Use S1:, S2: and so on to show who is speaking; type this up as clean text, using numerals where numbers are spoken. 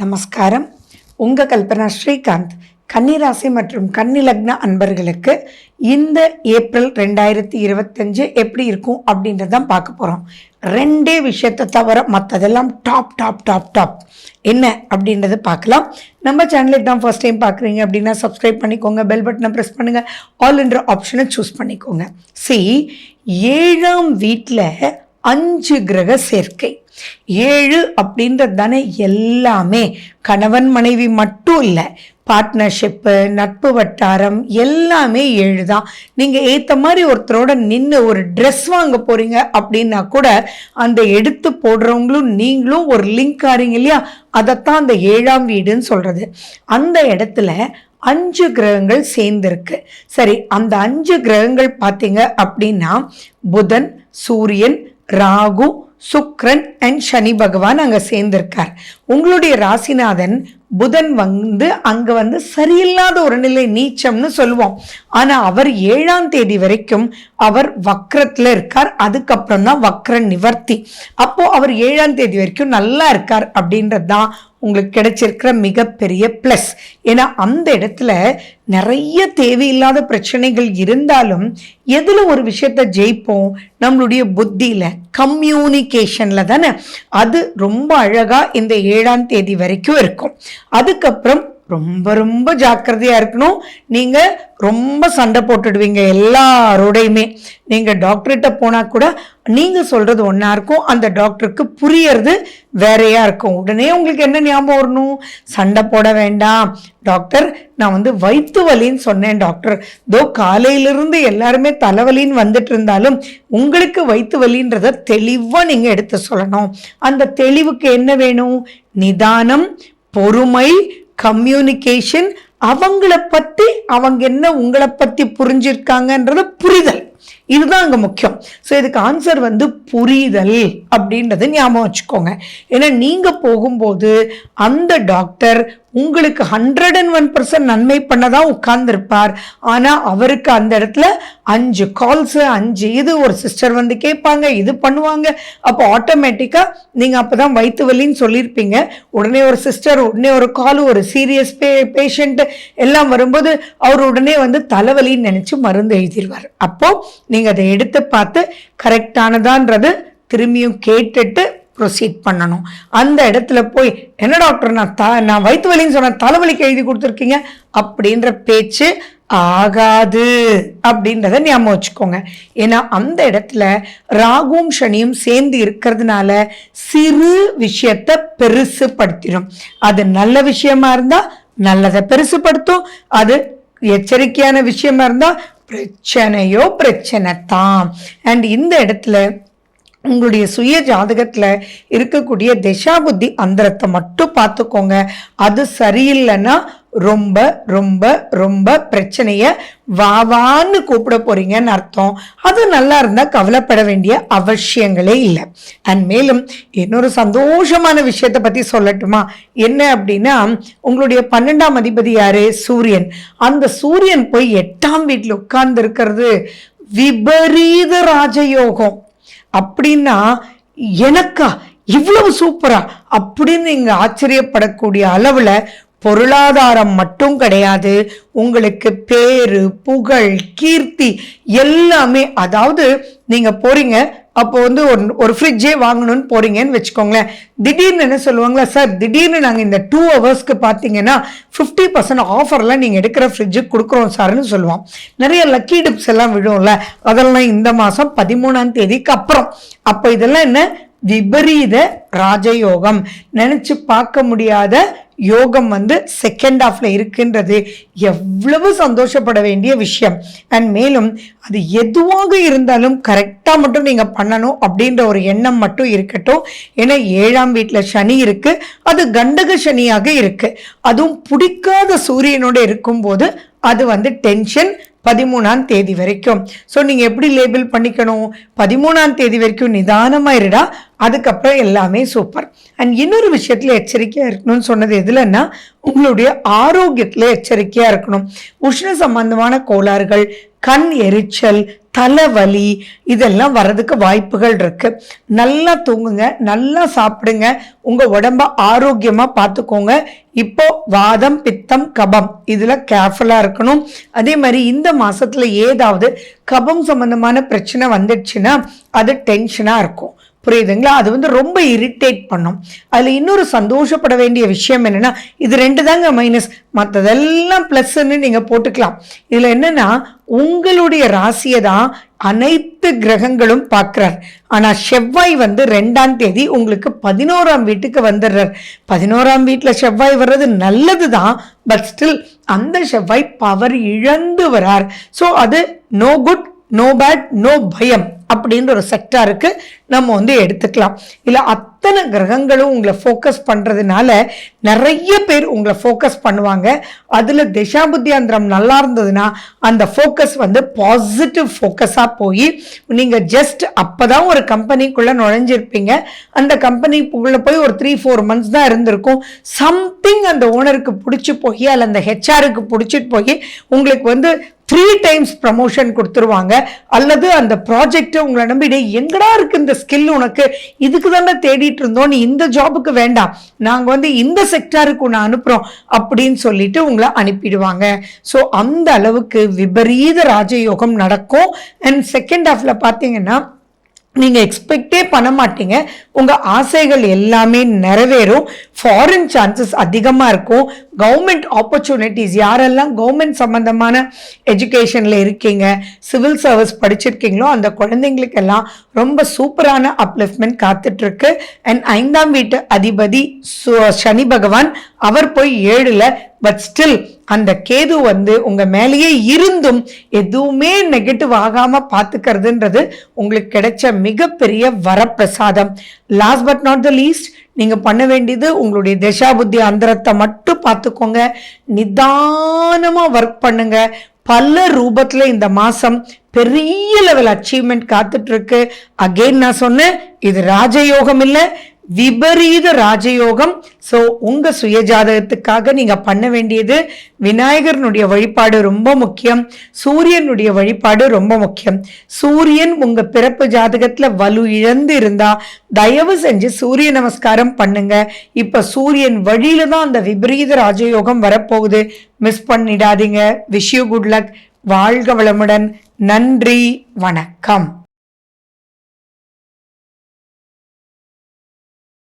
S1: நமஸ்காரம். உங்கள் கல்பனா ஸ்ரீகாந்த். கன்னிராசி மற்றும் கன்னி லக்ன அன்பர்களுக்கு இந்த ஏப்ரல் 2025 எப்படி இருக்கும் அப்படின்றதான் பார்க்க போகிறோம். ரெண்டே விஷயத்தை தவிர மற்றதெல்லாம் டாப் டாப் டாப் டாப் என்ன அப்படின்றத பார்க்கலாம். நம்ம சேனலுக்கு தான் ஃபர்ஸ்ட் டைம் பார்க்குறீங்க அப்படின்னா சப்ஸ்கிரைப் பண்ணிக்கோங்க, பெல் பட்டனை ப்ரெஸ் பண்ணுங்கள், ஆல் என்ற ஆப்ஷனை சூஸ் பண்ணிக்கோங்க. 7ஆம் வீட்டில் 5 கிரக சேர்க்கை. 7 அப்படின்றது தானே எல்லாமே. கணவன் மனைவி மட்டும் இல்லை, பார்ட்னர்ஷிப்பு, நட்பு வட்டாரம் எல்லாமே 7 தான். நீங்கள் ஏற்ற மாதிரி ஒருத்தரோட நின்று ஒரு ட்ரெஸ் வாங்க போகிறீங்க அப்படின்னா கூட அந்த எடுத்து போடுறவங்களும் நீங்களும் ஒரு லிங்க் ஆறீங்க இல்லையா, அதைத்தான் அந்த 7ஆம் வீடுன்னு சொல்கிறது. அந்த இடத்துல 5 கிரகங்கள் சேர்ந்திருக்கு. சரி, அந்த 5 கிரகங்கள் பார்த்தீங்க அப்படின்னா புதன், சூரியன், ராகு, சுக்ரன் அண்ட் சனி பகவான் அங்கே சேர்ந்திருக்கார். உங்களுடைய ராசிநாதன் புதன் அங்கே சரியில்லாத ஒரு நிலை, நீச்சம்னு சொல்லுவோம். ஆனால் அவர் 7ஆம் தேதி வரைக்கும் அவர் வக்ரத்தில் இருக்கார். அதுக்கப்புறம் தான் வக்ர நிவர்த்தி. அப்போ அவர் 7ஆம் தேதி வரைக்கும் நல்லா இருக்கார் அப்படின்றது தான் உங்களுக்கு கிடைச்சிருக்கிற மிகப்பெரிய ப்ளஸ். ஏன்னா அந்த இடத்துல நிறைய தேவையில்லாத பிரச்சனைகள் இருந்தாலும் எதில் ஒரு விஷயத்த ஜெயிப்போம்? நம்மளுடைய புத்தியில், கம்யூனிகேஷனில் தானே. அது ரொம்ப அழகாக இந்த 7ஆம் தேதி வரைக்கும் இருக்கும். அதுக்கப்புறம் ரொம்ப ரொம்ப ஜாக்கிரதையாக இருக்கணும். நீங்கள் ரொம்ப சண்டை போட்டுடுவீங்க எல்லாரோடையுமே. நீங்கள் டாக்டர்கிட்ட போனால் கூட நீங்கள் சொல்கிறது ஒன்றா இருக்கும், அந்த டாக்டருக்கு புரியறது வேறையாக இருக்கும். உடனே உங்களுக்கு என்ன ஞாபகம் வரணும்? சண்டை போட வேண்டாம் டாக்டர், நான் வயிற்று வலின்னு சொன்னேன் டாக்டர். காலையிலிருந்து எல்லாருமே தலைவலின்னு வந்துட்டு இருந்தாலும் உங்களுக்கு வயிற்று வலின்றத தெளிவாக நீங்கள் எடுத்து சொல்லணும். அந்த தெளிவுக்கு என்ன வேணும்? நிதானம், பொறுமை, கம்யூனிகேஷன், அவங்கள பற்றி அவங்க என்ன உங்களை பற்றி புரிஞ்சிருக்காங்கன்றது புரிதல். இதுதான் அங்கே முக்கியம். ஸோ இதுக்கு ஆன்சர் புரிதல் அப்படின்றது ஞாபகம் வச்சுக்கோங்க. ஏன்னா நீங்கள் போகும்போது அந்த டாக்டர் உங்களுக்கு 101% நன்மை பண்ணதான் உட்கார்ந்துருப்பார். ஆனால் அவருக்கு அந்த இடத்துல 5 கால்ஸு, 5 இது ஒரு சிஸ்டர் கேட்பாங்க, இது பண்ணுவாங்க. அப்போ ஆட்டோமேட்டிக்காக நீங்கள் அப்போ தான் வயிற்று வலின்னு சொல்லியிருப்பீங்க. உடனே ஒரு சிஸ்டர், உடனே ஒரு கால், ஒரு சீரியஸ் பேஷண்ட்டு எல்லாம் வரும்போது அவர் உடனே தலைவலின்னு நினச்சி மருந்து எழுதிடுவார். அப்போது நீங்கள் அதை எடுத்து பார்த்து கரெக்டானதான்றது திரும்பியும் கேட்டுட்டு ப்ரொசீட் பண்ணணும். அந்த இடத்துல போய் என்ன டாக்டர் நான் வயிற்று வலின்னு சொன்ன தலைவலிக்கு எழுதி கொடுத்துருக்கீங்க அப்படின்ற பேச்சு ஆகாது அப்படின்றத ஞாபகம் வச்சுக்கோங்க. ஏன்னா அந்த இடத்துல ராகுவும் சனியும் சேர்ந்து இருக்கிறதுனால சிறு விஷயத்தை பெருசுப்படுத்திடும். அது நல்ல விஷயமா இருந்தா நல்லதை பெருசுப்படுத்தும், அது எச்சரிக்கையான விஷயமா இருந்தா பிரச்சனையோ பிரச்சனை தான். அண்ட் இந்த இடத்துல உங்களுடைய சுய ஜாதகத்தில் இருக்கக்கூடிய திசா புத்தி அந்தரத்தை மட்டும் பார்த்துக்கோங்க. அது சரியில்லைன்னா ரொம்ப ரொம்ப ரொம்ப பிரச்சனையை வாவான்னு கூப்பிட போறீங்கன்னு அர்த்தம். அது நல்லா இருந்தால் கவலைப்பட வேண்டிய அவசியங்களே இல்லை. அண்ட் மேலும் இன்னொரு சந்தோஷமான விஷயத்தை பற்றி சொல்லட்டுமா? என்ன அப்படின்னா, உங்களுடைய 12ஆம் அதிபதி யாரு? சூரியன். அந்த சூரியன் போய் 8ஆம் வீட்டில் உட்கார்ந்து இருக்கிறது விபரீத ராஜயோகம். அப்படின்னா எனக்கா இவ்வளவு சூப்பரா அப்படின்னு நீங்க ஆச்சரியப்படக்கூடிய அளவுல பொருளாதாரம் மட்டும் கிடையாது, உங்களுக்கு பேரு, புகழ், கீர்த்தி எல்லாமே. அதாவது நீங்க போறீங்க, அப்போ ஒரு ஃப்ரிட்ஜே வாங்கணும்னு போறீங்கன்னு வச்சுக்கோங்களேன். திடீர்னு என்ன சொல்லுவாங்களா, சார் திடீர்னு நாங்கள் இந்த 2 ஹவர்ஸ்க்கு பார்த்தீங்கன்னா 50% ஆஃபர்லாம் நீங்கள் எடுக்கிற ஃப்ரிட்ஜுக்கு கொடுக்குறோம் சார்னு சொல்லுவோம். நிறைய லக்கி டிப்ஸ் எல்லாம் விடும்ல, அதெல்லாம் இந்த மாதம் 13ஆம் தேதிக்கு அப்புறம். அப்போ இதெல்லாம் என்ன? விபரீத ராஜயோகம். நினைச்சு பார்க்க முடியாத யோகம் செகண்ட் ஹாஃப்ல இருக்குன்றது எவ்வளவு சந்தோஷப்பட வேண்டிய விஷயம். அண்ட் மேலும் அது எதுவாக இருந்தாலும் கரெக்டாக மட்டும் நீங்க பண்ணணும் அப்படின்ற ஒரு எண்ணம் மட்டும் இருக்கட்டும். ஏன்னா 7ஆம் வீட்டில் சனி இருக்கு, அது கண்டக சனியாக இருக்கு. அதுவும் பிடிக்காத சூரியனோட இருக்கும்போது அது டென்ஷன், 13ஆம் தேதி வரைக்கும். ஸோ நீங்கள் எப்படி லேபிள் பண்ணிக்கணும்? 13ஆம் தேதி வரைக்கும் நிதானமாக இருடா, அதுக்கப்புறம் எல்லாமே சூப்பர். அண்ட் இன்னொரு விஷயத்தில் எச்சரிக்கையாக இருக்கணும்னு சொன்னது எதுலன்னா, உங்களுடைய ஆரோக்கியத்தில் எச்சரிக்கையாக இருக்கணும். உஷ்ண சம்பந்தமான கோளாறுகள், கண் எரிச்சல், தலைவலி இதெல்லாம் வர்றதுக்கு வாய்ப்புகள் இருக்கு. நல்லா தூங்குங்க, நல்லா சாப்பிடுங்க, உங்க உடம்ப ஆரோக்கியமா பார்த்துக்கோங்க. இப்போ வாதம், பித்தம், கபம் இதுல கேர்ஃபுல்லா இருக்கணும். அதே மாதிரி இந்த மாசத்துல ஏதாவது கபம் சம்பந்தமான பிரச்சனை வந்துடுச்சுன்னா அது டென்ஷனா இருக்கும். புரியுதுங்களா? அது வந்து ரொம்ப இரிட்டேட் பண்ணும். அதில் இன்னொரு சந்தோஷப்பட வேண்டிய விஷயம் என்னன்னா, இது 2 தாங்க மைனஸ், மற்றதெல்லாம் ப்ளஸ்ன்னு நீங்கள் போட்டுக்கலாம். இதில் என்னன்னா, உங்களுடைய ராசியை தான் அனைத்து கிரகங்களும் பார்க்குறார். ஆனால் செவ்வாய் வந்து 2ஆம் தேதி உங்களுக்கு 11ஆம் வீட்டுக்கு வந்துடுறார். 11ஆம் வீட்டில் செவ்வாய் வர்றது நல்லது தான், பட் ஸ்டில் அந்த செவ்வாய் பவர் இழந்து வரார். ஸோ அது no good, no bad, no பயம் அப்படின்ற ஒரு செக்டாருக்கு நம்ம வந்து எடுத்துக்கலாம். இல்லை அத்தனை கிரகங்களும் உங்களை ஃபோக்கஸ் பண்ணுறதுனால நிறைய பேர் உங்களை ஃபோக்கஸ் பண்ணுவாங்க. அதில் திசாபுத்தியாந்திரம் நல்லா இருந்ததுன்னா அந்த ஃபோக்கஸ் வந்து பாசிட்டிவ் ஃபோக்கஸாக போய் நீங்கள் ஜஸ்ட் அப்போ தான் ஒரு கம்பெனிக்குள்ளே நுழைஞ்சிருப்பீங்க. அந்த கம்பெனிக்குள்ளே போய் ஒரு 3-4 மந்த்ஸ் தான் இருந்திருக்கும். சம்திங் அந்த ஓனருக்கு பிடிச்சி போய் அல்ல அந்த ஹெச்ஆருக்கு பிடிச்சிட்டு போய் உங்களுக்கு வந்து 3 times ப்ரமோஷன் கொடுத்துருவாங்க. அல்லது அந்த ப்ராஜெக்ட் உங்களை நம்பிட்டு எங்கடா இருக்கு இந்த ஸ்கில், உனக்கு இதுக்கு தானே தேடிட்டு இருந்தோம், நீ இந்த ஜாபுக்கு வேண்டாம், நாங்க வந்து இந்த செக்டாருக்கு உன்னை அனுப்புறோம் அப்படின்னு சொல்லிட்டு உங்களை அனுப்பிடுவாங்க. ஸோ அந்த அளவுக்கு விபரீத ராஜயோகம் நடக்கும். அண்ட் செகண்ட் ஹாஃப்ல பார்த்தீங்கன்னா நீங்கள் எக்ஸ்பெக்டே பண்ண மாட்டீங்க, உங்கள் ஆசைகள் எல்லாமே நிறைவேறும். ஃபாரின் சான்சஸ் அதிகமாக இருக்கும். கவர்மெண்ட் ஆப்பர்ச்சுனிட்டிஸ், யாரெல்லாம் கவர்மெண்ட் சம்மந்தமான எஜுகேஷனில் இருக்கீங்க, சிவில் சர்வீஸ் படிச்சிருக்கீங்களோ அந்த குழந்தைங்களுக்கெல்லாம் ரொம்ப சூப்பரான அப்லிஃப்ட்மெண்ட் காத்துட்ருக்கு. அண்ட் 5ஆம் வீட்டு அதிபதி சனி பகவான் அவர் போய் 7ல், பட் ஸ்டில் அந்த கேது வந்து உங்க மேலேயே இருந்தும் எதுவுமே நெகட்டிவ் ஆகாம பார்த்துக்கிறதுன்றது உங்களுக்கு கிடைச்ச மிகப்பெரிய வரப்பிரசாதம். Last but not the least, நீங்க பண்ண வேண்டியது உங்களுடைய தசாபுத்தி அந்தரத்தை மட்டும் பார்த்துக்கோங்க. நிதானமா ஒர்க் பண்ணுங்க. பல ரூபத்துல இந்த மாசம் பெரிய லெவல் அச்சீவ்மெண்ட் காத்துட்டு இருக்கு. அகெயின் நான் சொன்னேன், இது ராஜயோகம் இல்லை, விபரீத ராஜயோகம். ஸோ உங்க சுயஜாதகத்துக்காக நீங்க பண்ண வேண்டியது விநாயகரனுடைய வழிபாடு ரொம்ப முக்கியம். சூரியனுடைய வழிபாடு ரொம்ப முக்கியம். சூரியன் உங்க பிறப்பு ஜாதகத்துல வலு இழந்து இருந்தா தயவு செஞ்சு சூரிய நமஸ்காரம் பண்ணுங்க. இப்ப சூரியன் வழியில தான் அந்த விபரீத ராஜயோகம் வரப்போகுது. மிஸ் பண்ணிடாதீங்க. Wish you good luck. வாழ்க வளமுடன். நன்றி, வணக்கம்.